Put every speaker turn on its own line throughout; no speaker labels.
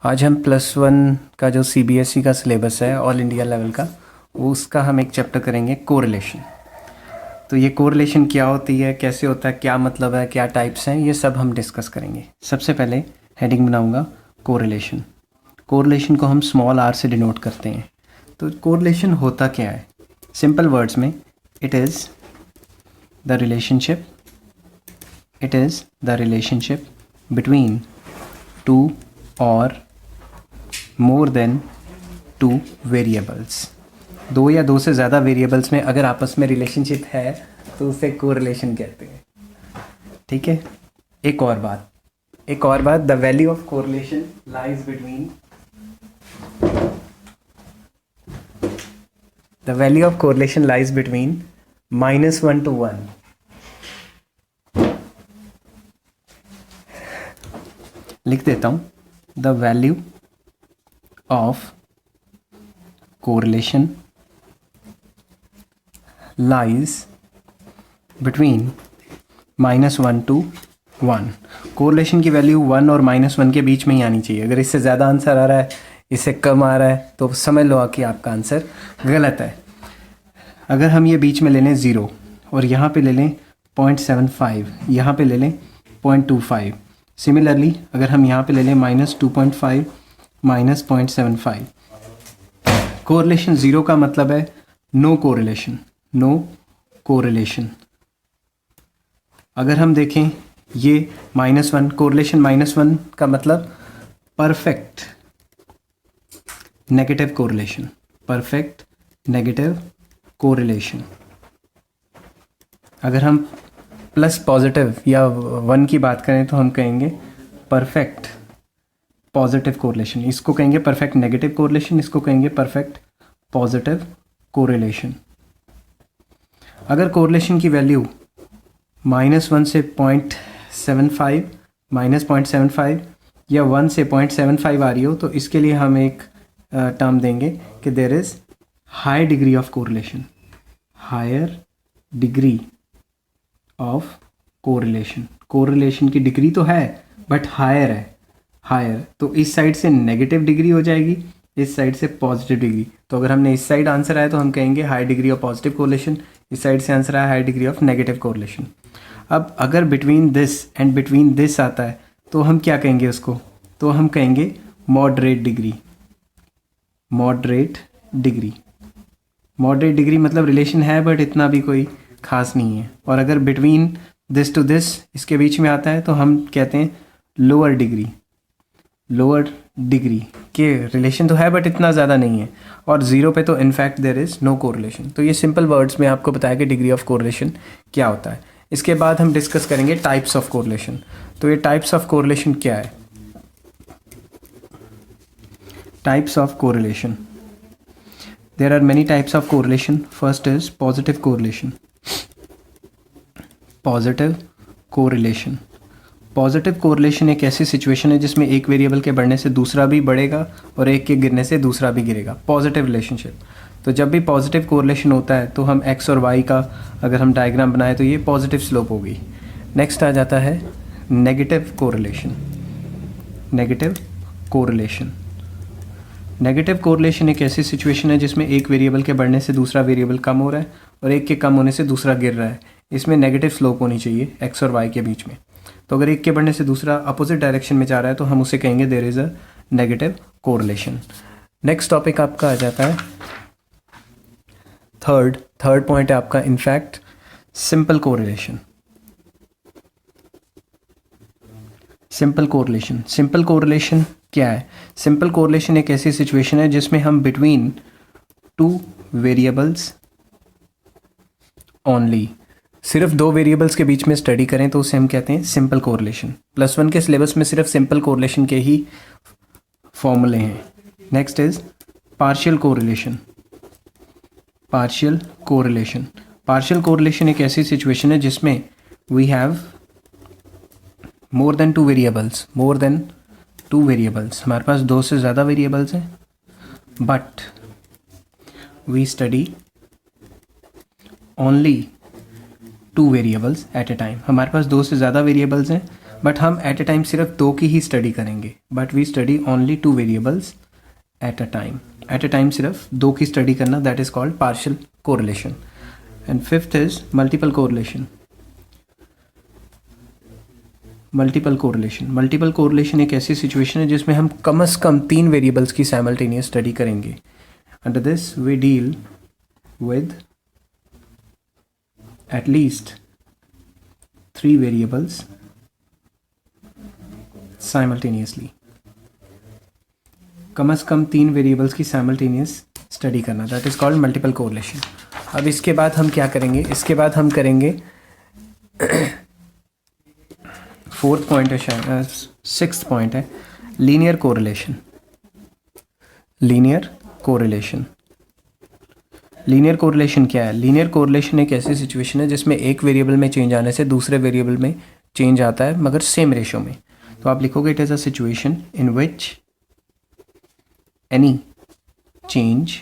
आज हम +1 का जो सीबीएसई का सिलेबस है ऑल इंडिया लेवल का, वो उसका हम एक चैप्टर करेंगे कोरिलेशन। तो ये कोरिलेशन क्या होती है, कैसे होता है, क्या मतलब है, क्या टाइप्स हैं, ये सब हम डिस्कस करेंगे। सबसे पहले हेडिंग बनाऊंगा कोरिलेशन। कोरिलेशन को हम स्मॉल आर से डिनोट करते हैं। तो कोरिलेशन होता क्या है? सिंपल वर्ड्स में it is the relationship between two और मोर देन टू वेरिएबल्स। दो या दो से ज़्यादा वेरिएबल्स में अगर आपस में रिलेशनशिप है तो उसे कोरिलेशन कहते हैं। ठीक है। एक और बात, the value of correlation lies between -1 to 1। लिख देता हूँ, the value of correlation lies between -1 to 1। Correlation की वैल्यू 1 और -1 के बीच में ही आनी चाहिए। अगर इससे ज़्यादा आंसर आ रहा है, इससे कम आ रहा है, तो समझ लो कि आपका आंसर गलत है। अगर हम ये बीच में ले लें 0 और यहाँ पे ले लें 0.75, यहाँ पे ले लें 0.25, सिमिलरली अगर हम यहाँ पे ले लें -2.5 -0.75, कोरिलेशन 0 का मतलब है नो कोरिलेशन। अगर हम देखें ये -1, कोरिलेशन -1 का मतलब परफेक्ट नेगेटिव कोरिलेशन। अगर हम प्लस पॉजिटिव या 1 की बात करें तो हम कहेंगे परफेक्ट पॉजिटिव कोरिलेशन। इसको कहेंगे परफेक्ट नेगेटिव कोरिलेशन, इसको कहेंगे परफेक्ट पॉजिटिव कोरिलेशन। अगर कोरिलेशन की वैल्यू -1 से 0.75 -0.75 या 1 से 0.75 आ रही हो तो इसके लिए हम एक टर्म देंगे कि there is high degree of correlation. Correlation की डिग्री तो है बट हायर। तो इस साइड से नेगेटिव डिग्री हो जाएगी, इस साइड से पॉजिटिव डिग्री। तो अगर हमने इस साइड आंसर आया तो हम कहेंगे high degree of positive correlation, इस साइड से आंसर आया high degree of negative correlation. अब अगर between this and between this आता है तो हम क्या कहेंगे उसको? तो हम कहेंगे मॉडरेट डिग्री मतलब रिलेशन है बट इतना भी कोई खास नहीं है। और अगर बिटवीन दिस टू दिस इसके बीच में आता है तो हम कहते हैं लोअर डिग्री के रिलेशन तो है बट इतना ज़्यादा नहीं है। और 0 पे तो in fact there is no correlation. तो ये सिंपल वर्ड्स में आपको बताया कि डिग्री ऑफ कोरिलेशन क्या होता है। इसके बाद हम डिस्कस करेंगे टाइप्स ऑफ कोरिलेशन। तो ये टाइप्स ऑफ कोरिलेशन क्या है? Types of correlation, there are many types of correlation. First is positive correlation एक ऐसी सिचुएशन है जिसमें एक वेरिएबल के बढ़ने से दूसरा भी बढ़ेगा और एक के गिरने से दूसरा भी गिरेगा। Positive relationship. तो जब भी पॉजिटिव कोरिलेशन होता है तो हम एक्स और वाई का अगर हम डायग्राम बनाए तो ये पॉजिटिव स्लोप होगी। नेक्स्ट आ जाता है नेगेटिव कोरिलेशन एक ऐसी सिचुएशन है जिसमें एक वेरिएबल के बढ़ने से दूसरा वेरिएबल कम हो रहा है और एक के कम होने से दूसरा गिर रहा है। इसमें नेगेटिव स्लोप होनी चाहिए एक्स और वाई के बीच में। तो अगर एक के बढ़ने से दूसरा अपोजिट डायरेक्शन में जा रहा है तो हम उसे कहेंगे there is a negative correlation. Next topic आपका आ जाता है थर्ड पॉइंट है आपका इनफैक्ट सिंपल कोरिलेशन क्या है? सिंपल कोरिलेशन एक ऐसी सिचुएशन है जिसमें हम बिटवीन टू वेरिएबल्स ओनली, सिर्फ दो वेरिएबल्स के बीच में स्टडी करें तो उसे हम कहते हैं सिंपल कोरिलेशन। +1 के सिलेबस में सिर्फ सिंपल कोरिलेशन के ही फॉर्मूले हैं। नेक्स्ट इज पार्शियल कोरिलेशन एक ऐसी सिचुएशन है जिसमें we have more than two variables, हमारे पास दो से ज़्यादा वेरिएबल्स हैं but we study only 2 variables at a time. हमारे पास दो से ज़्यादा वेरिएबल्स हैं बट हम एट ए टाइम सिर्फ 2 की ही स्टडी करेंगे, but we study only 2 variables at a time. At a time सिर्फ 2 की स्टडी करना, that is called partial correlation. And fifth is multiple correlation. Multiple correlation, multiple correlation एक ऐसी सिचुएशन है जिसमें हम कम से कम 3 वेरिएबल्स की साइमल्टेनियस स्टडी करेंगे। Under this we deal with at least 3 variables simultaneously। कम से कम 3 वेरिएबल्स की साइमल्टेनियस स्टडी करना, that is called multiple correlation. अब इसके बाद हम क्या करेंगे, इसके बाद हम करेंगे फोर्थ पॉइंट है, शायद सिक्स्थ पॉइंट है, linear correlation. Linear correlation, linear correlation क्या है? लीनियर कोरिलेशन एक ऐसी सिचुएशन है जिसमें एक वेरिएबल में चेंज आने से दूसरे वेरिएबल में चेंज आता है, मगर सेम रेशो में। तो आप लिखोगे it is a situation in which any change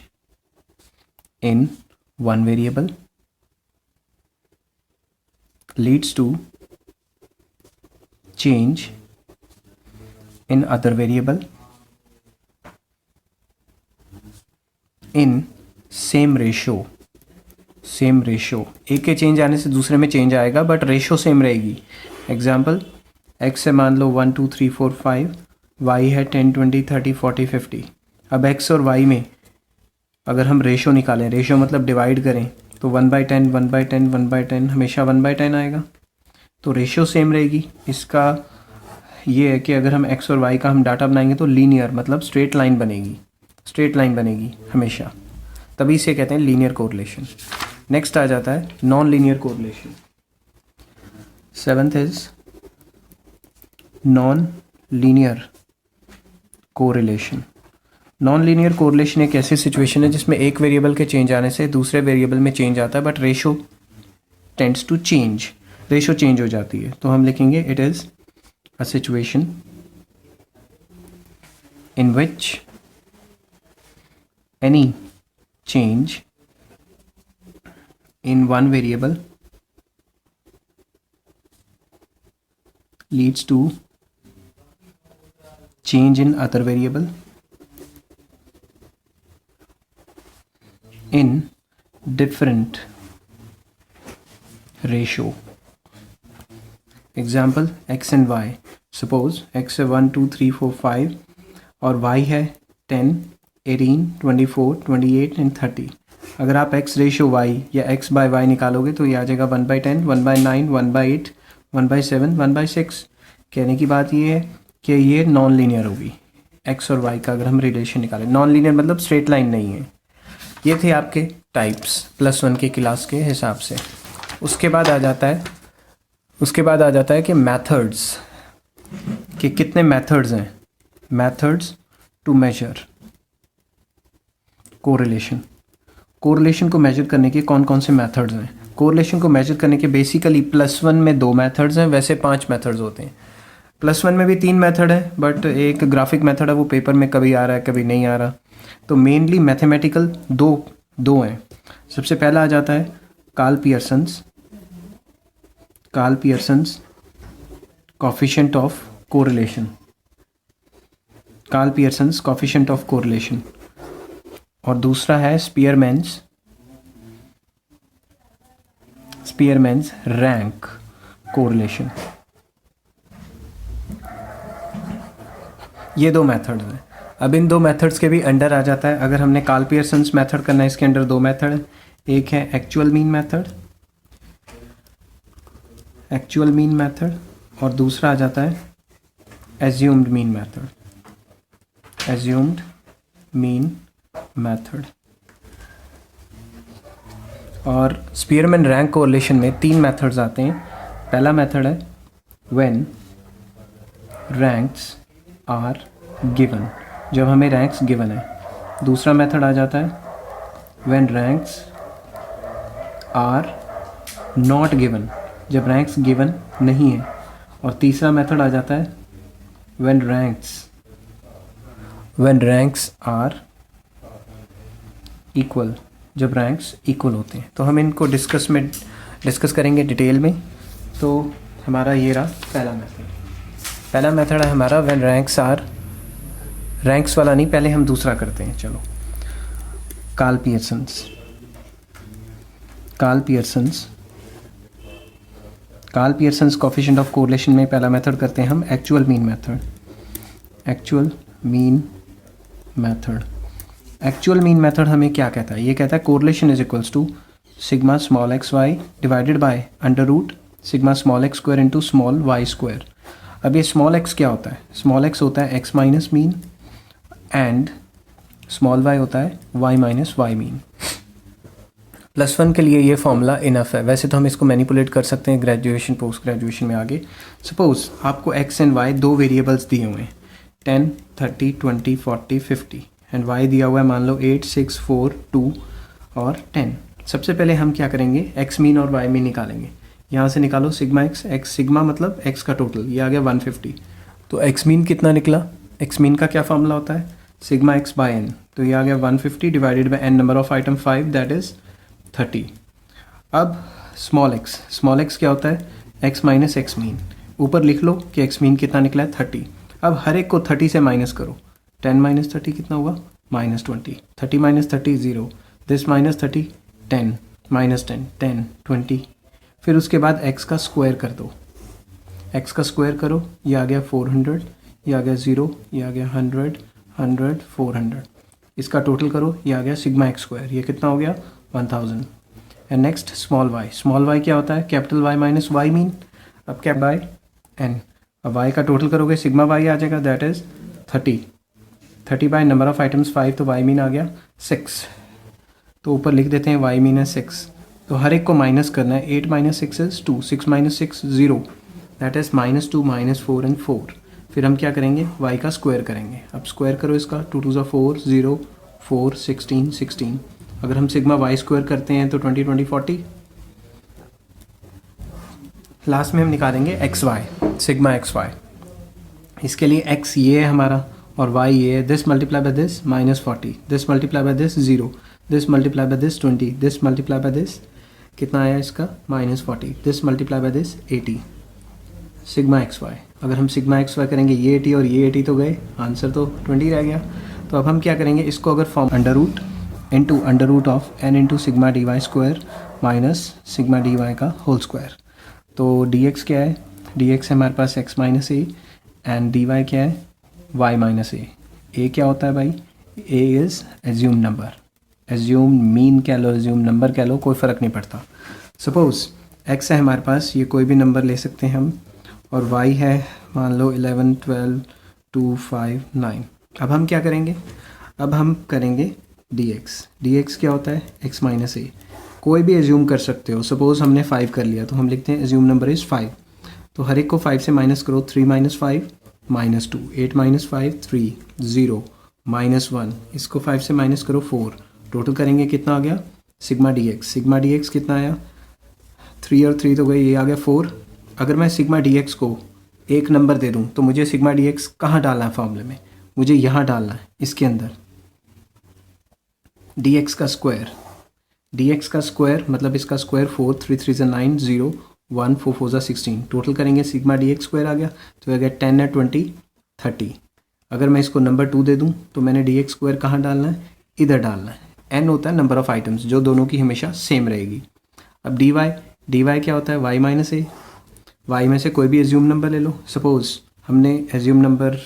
in one variable leads to change in other variable in same ratio. Same ratio, एक के चेंज आने से दूसरे में चेंज आएगा बट रेशो सेम रहेगी। एग्जाम्पल, x है मान लो 1 2 3 4 5, y है 10 20 30 40 50। अब x और y में अगर हम रेशो निकालें, रेशो मतलब डिवाइड करें, तो 1/10 1/10 1/10 हमेशा 1/10 आएगा, तो रेशो सेम रहेगी। इसका ये है कि अगर हम x और y का हम डाटा बनाएंगे तो लीनियर मतलब स्ट्रेट लाइन बनेगी, स्ट्रेट लाइन बनेगी हमेशा, तभी इसे कहते हैं लीनियर कोरिलेशन। नेक्स्ट आ जाता है non linear correlation. Seventh is non linear correlation. Non linear correlation एक ऐसी सिचुएशन है जिसमें एक वेरिएबल के चेंज आने से दूसरे वेरिएबल में चेंज आता है but ratio tends to change, ratio change हो जाती है। तो हम लिखेंगे it is a situation in which any change in one variable leads to change in other variable in different ratio। Example, x and y। Suppose x है 1 2 3 4 5 और y है 10 18 24 28 and 30। अगर आप x रेशो y या x bye y निकालोगे तो ये आ जाएगा 1/10 1/9 1/8 1/7 1/6। कहने की बात ये है कि ये नॉन लीनियर होगी x और y का अगर हम रिलेशन निकालें। नॉन लीनियर मतलब स्ट्रेट लाइन नहीं है। ये थे आपके टाइप्स +1 के क्लास के हिसाब से। उसके बाद आ जाता है कि मेथड्स, कि कितने मेथड्स हैं, methods to measure correlation. Correlation को मेजर करने के कौन कौन से मेथड्स हैं? कोरिलेशन को मेजर करने के बेसिकली +1 में 2 मेथड्स हैं, वैसे 5 मेथड्स होते हैं। +1 में भी 3 मेथड है बट एक ग्राफिक मेथड है, वो पेपर में कभी आ रहा है कभी नहीं आ रहा। तो मेनली मैथमेटिकल दो हैं। सबसे पहला आ जाता है Karl Pearson's coefficient of correlation. Karl Pearson's coefficient of correlation. और दूसरा है स्पीयरमैन्स रैंक कोरिलेशन। ये 2 मेथड्स हैं। अब इन 2 मेथड्स के भी अंडर आ जाता है, अगर हमने कार्ल पियर्सन्स मेथड करना है इसके अंडर 2 मेथड है। एक है एक्चुअल मीन मेथड और दूसरा आ जाता है एज्यूम्ड मीन मेथड। और स्पीयरमैन रैंक कोरिलेशन में 3 मेथड्स आते हैं। पहला मेथड है व्हेन रैंक्स आर गिवन, जब हमें रैंक्स गिवन है। दूसरा मेथड आ जाता है when ranks are not given, जब रैंक्स गिवन नहीं है। और तीसरा मेथड आ जाता है व्हेन रैंक्स आर इक्वल, जब रैंक्स इक्वल होते हैं। तो हम इनको डिस्कस करेंगे डिटेल में। तो हमारा ये रहा पहला मेथड। पहला मेथड है हमारा व्हेन रैंक्स आर, रैंक्स वाला नहीं, पहले हम दूसरा करते हैं। चलो, Karl Pearson's coefficient of correlation में पहला मेथड करते हैं हम actual mean method. Actual mean method हमें क्या कहता है? ये कहता है correlation is equals to sigma small x y divided by under root sigma small x square into small y square. अब ये स्मॉल एक्स क्या होता है? स्मॉल एक्स होता है x minus mean and small y होता है वाई माइनस वाई मीन। +1 के लिए ये फॉर्मूला इनफ है। वैसे तो हम इसको मैनिपुलेट कर सकते हैं ग्रेजुएशन पोस्ट ग्रेजुएशन में आगे। सपोज आपको एक्स एंड वाई दो वेरिएबल्स दिए हुए हैं 10, 30, 20, 40, 50 एंड वाई दिया हुआ है मान लो 8, 6, 4, 2 और 10। सबसे पहले हम क्या करेंगे? एक्स मीन और वाई मीन निकालेंगे। यहाँ से निकालो सिग्मा एक्स सिग्मा मतलब एक्स का टोटल, ये आ गया 150। तो एक्स मीन कितना निकला? एक्स मीन का क्या फॉर्मूला होता है? Sigma x by n. तो ये आ गया 150 divided by n number of item 5 that is 30। अब स्मॉल एक्स क्या होता है? X minus x mean. ऊपर लिख लो कि एक्स मीन कितना निकला है 30। अब हर एक को 30 से माइनस करो। 10 माइनस 30 कितना हुआ? -20। 30 माइनस 30 0। This minus 30 10 minus 10 10 20। फिर उसके बाद एक्स का स्क्वायर कर दो। एक्स का स्क्वायर करो, ये आ गया 400, ये आ गया 0, ये आ गया 100 100 400। इसका टोटल करो, ये आ गया सिग्मा एक्स स्क्वायर। ये कितना हो गया? 1000। एंड नेक्स्ट स्मॉल वाई क्या होता है? Capital y minus y mean. अब क्या बाय एन। अब वाई का टोटल करोगे सिग्मा वाई आ जाएगा that is 30 by number of items 5 तो वाई मीन आ गया 6। तो ऊपर लिख देते हैं वाई मीन है 6। तो हर एक को माइनस करना है। 8 minus 6 is 2, 6 minus 6 0 that is -2 -4 and 4। फिर हम क्या करेंगे? वाई का स्क्वायर करेंगे। अब स्क्वायर करो इसका, 2 2 4 0 4 16 16। अगर हम सिग्मा वाई स्क्वायर करते हैं तो 20 20 40। लास्ट में हम निकालेंगे x y, sigma x y. इसके लिए एक्स ये है हमारा और वाई ये है। This multiply by this -40, this multiply by this 0, this multiply by this 20, this multiply by this कितना आया इसका? -40, this multiply by this 80 sigma x y. अगर हम सिग्मा एक्स वाई करेंगे ये 80 और ये 80 तो गए, आंसर तो 20 रह गया। तो अब हम क्या करेंगे? इसको अगर form under root of n into sigma d y square minus sigma d y का होल स्क्वायर। तो dx क्या है? dx है हमारे पास x माइनस ए एंड dy क्या है? y minus A. a क्या होता है भाई? a is assume number, assume mean कह लो, एज्यूम नंबर कह लो, कोई फ़र्क नहीं पड़ता। सपोज़ x है हमारे पास, ये कोई भी नंबर ले सकते हैं हम, और y है मान लो 11 12 2 5 9। अब हम क्या करेंगे? अब हम करेंगे dx क्या होता है? x माइनस ए। कोई भी एज्यूम कर सकते हो। सपोज़ हमने 5 कर लिया तो हम लिखते हैं एज्यूम नंबर इज़ 5। तो हर एक को 5 से माइनस करो, 3 माइनस 5 -2, 8 माइनस 5 3 0 -1। इसको 5 से माइनस करो 4। टोटल करेंगे कितना आ गया? सिग्मा dx कितना आया? 3 और 3 तो गए, ये आ गया 4। अगर मैं सिग्मा dx को एक नंबर दे दूँ तो मुझे सिग्मा dx कहाँ डालना है फॉर्मूले में? मुझे यहाँ डालना है, इसके अंदर। dx का स्क्वायर मतलब इसका स्क्वायर 4 3 3 9 0 1 4 4 16। टोटल करेंगे सिग्मा dx स्क्वायर आ गया, तो आ गया 10 है 20 30। अगर मैं इसको नंबर 2 दे दूं तो मैंने dx स्क्वायर कहाँ डालना है? इधर डालना है। n होता है नंबर ऑफ आइटम्स, जो दोनों की हमेशा सेम रहेगी। अब dy क्या होता है? y माइनस ए। y में से कोई भी एज्यूम नंबर ले लो। सपोज़ हमने एज्यूम नंबर